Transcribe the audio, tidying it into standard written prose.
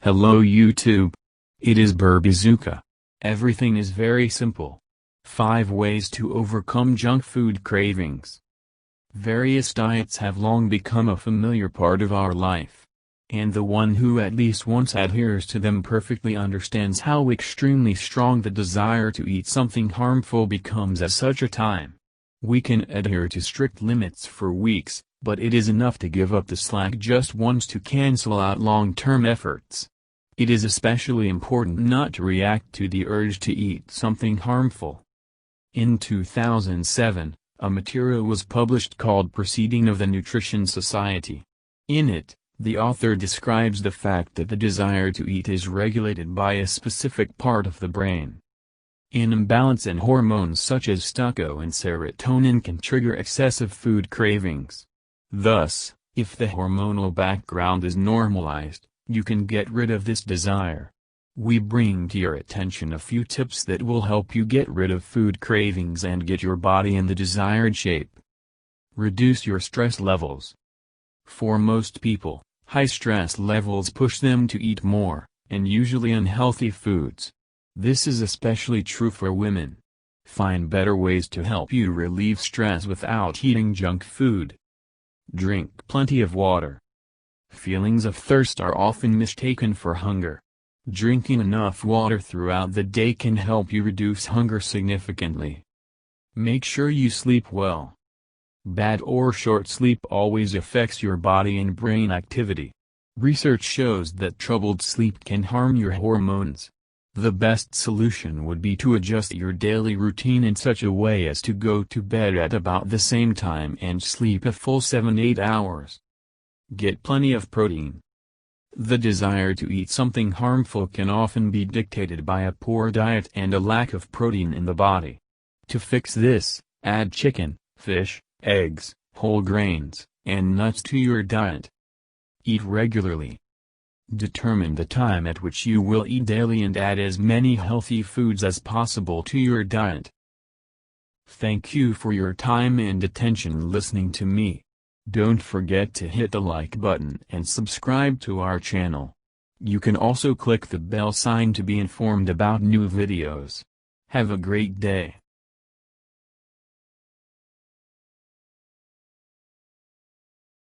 Hello YouTube. It is Burbazooka. Everything is very simple. 5 ways to overcome junk food cravings. Various diets have long become a familiar part of our life. And the one who at least once adheres to them perfectly understands how extremely strong the desire to eat something harmful becomes at such a time. We can adhere to strict limits for weeks, but it is enough to give up the slack just once to cancel out long-term efforts. It is especially important not to react to the urge to eat something harmful. In 2007, a material was published called Proceeding of the Nutrition Society. In it, the author describes the fact that the desire to eat is regulated by a specific part of the brain. An imbalance in hormones such as stacco and serotonin can trigger excessive food cravings. Thus, if the hormonal background is normalized, you can get rid of this desire. We bring to your attention a few tips that will help you get rid of food cravings and get your body in the desired shape. Reduce your stress levels. For most people, high stress levels push them to eat more, and usually unhealthy foods. This is especially true for women. Find better ways to help you relieve stress without eating junk food. Drink plenty of water. Feelings of thirst are often mistaken for hunger. Drinking enough water throughout the day can help you reduce hunger significantly. Make sure you sleep well. Bad or short sleep always affects your body and brain activity. Research shows that troubled sleep can harm your hormones. The best solution would be to adjust your daily routine in such a way as to go to bed at about the same time and sleep a full 7-8 hours. Get plenty of protein. The desire to eat something harmful can often be dictated by a poor diet and a lack of protein in the body. To fix this, add chicken, fish, eggs, whole grains, and nuts to your diet. Eat regularly. Determine the time at which you will eat daily and add as many healthy foods as possible to your diet. Thank you for your time and attention listening to me. Don't forget to hit the like button and subscribe to our channel. You can also click the bell sign to be informed about new videos. Have a great day.